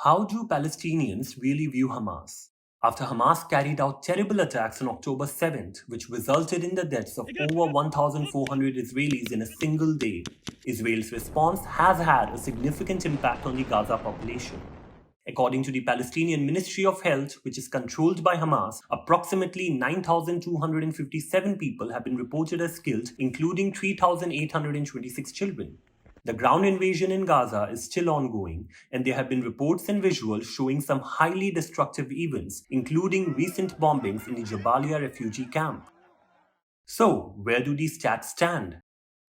How do Palestinians really view Hamas? After Hamas carried out terrible attacks on October 7th, which resulted in the deaths of over 1,400 Israelis in a single day, Israel's response has had a significant impact on the Gaza population. According to the Palestinian Ministry of Health, which is controlled by Hamas, approximately 9,257 people have been reported as killed, including 3,826 children. The ground invasion in Gaza is still ongoing, and there have been reports and visuals showing some highly destructive events, including recent bombings in the Jabalia refugee camp. So, where do these stats stand?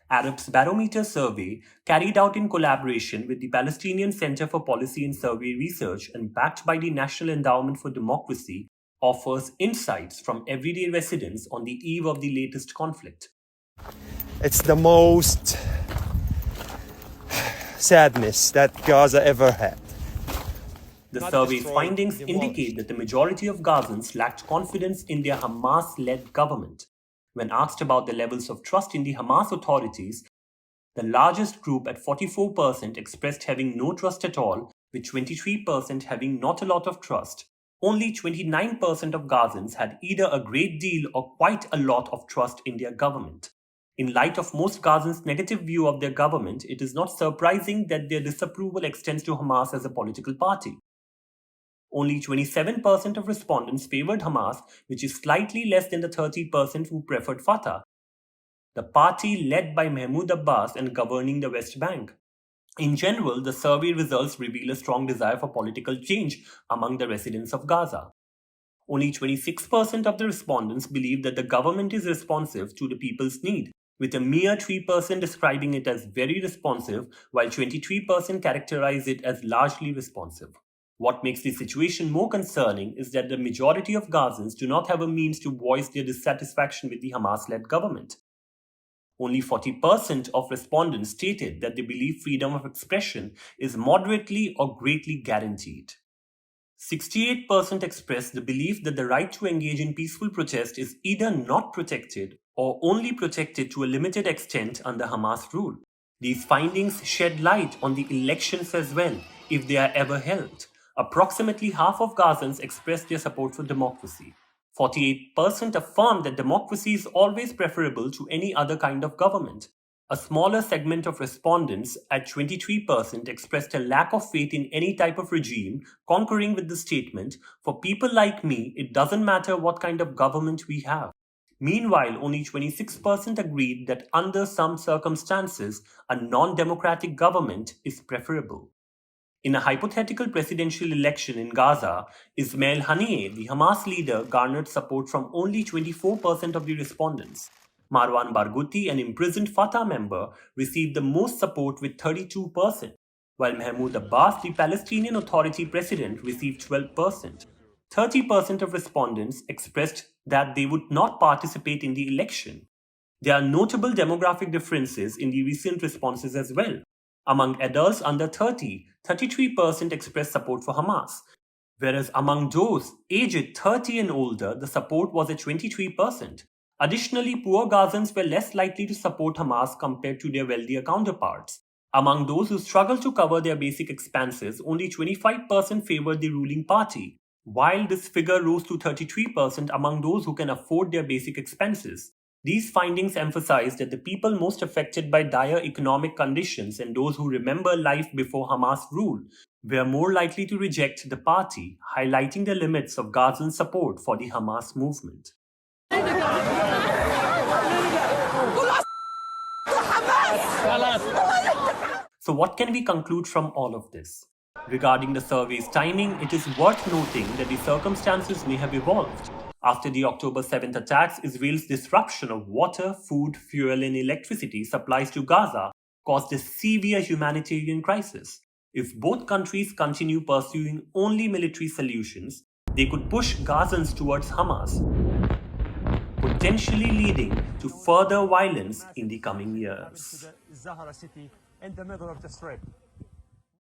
Arab Barometer survey, carried out in collaboration with the Palestinian Center for Policy and Survey Research and backed by the National Endowment for Democracy, offers insights from everyday residents on the eve of the latest conflict. It's the most sadness that Gaza ever had. The survey's findings indicate that the majority of Gazans lacked confidence in their Hamas-led government. When asked about the levels of trust in the Hamas authorities, the largest group at 44% expressed having no trust at all, with 23% having not a lot of trust. Only 29% of Gazans had either a great deal or quite a lot of trust in their government. In light of most Gazans' negative view of their government, it is not surprising that their disapproval extends to Hamas as a political party. Only 27% of respondents favored Hamas, which is slightly less than the 30% who preferred Fatah, the party led by Mahmoud Abbas and governing the West Bank. In general, the survey results reveal a strong desire for political change among the residents of Gaza. Only 26% of the respondents believe that the government is responsive to the people's need, with a mere 3% describing it as very responsive, while 23% characterize it as largely responsive. What makes the situation more concerning is that the majority of Gazans do not have a means to voice their dissatisfaction with the Hamas-led government. Only 40% of respondents stated that they believe freedom of expression is moderately or greatly guaranteed. 68% expressed the belief that the right to engage in peaceful protest is either not protected or only protected to a limited extent under Hamas rule. These findings shed light on the elections as well, if they are ever held. Approximately half of Gazans expressed their support for democracy. 48% affirmed that democracy is always preferable to any other kind of government. A smaller segment of respondents, at 23%, expressed a lack of faith in any type of regime, concurring with the statement, "For people like me, it doesn't matter what kind of government we have." Meanwhile, only 26% agreed that under some circumstances, a non-democratic government is preferable. In a hypothetical presidential election in Gaza, Ismail Haniyeh, the Hamas leader, garnered support from only 24% of the respondents. Marwan Barghouti, an imprisoned Fatah member, received the most support with 32%, while Mahmoud Abbas, the Palestinian Authority president, received 12%. 30% of respondents expressed that they would not participate in the election. There are notable demographic differences in the recent responses as well. Among adults under 30, 33% expressed support for Hamas, whereas among those aged 30 and older, the support was at 23%. Additionally, poor Gazans were less likely to support Hamas compared to their wealthier counterparts. Among those who struggled to cover their basic expenses, only 25% favored the ruling party, while this figure rose to 33% among those who can afford their basic expenses. These findings emphasize that the people most affected by dire economic conditions and those who remember life before Hamas rule were more likely to reject the party, highlighting the limits of Gazan support for the Hamas movement. So what can we conclude from all of this? Regarding the survey's timing, it is worth noting that the circumstances may have evolved. After the October 7th attacks, Israel's disruption of water, food, fuel, and electricity supplies to Gaza caused a severe humanitarian crisis. If both countries continue pursuing only military solutions, they could push Gazans towards Hamas, potentially leading to further violence in the coming years. in the middle of the strip.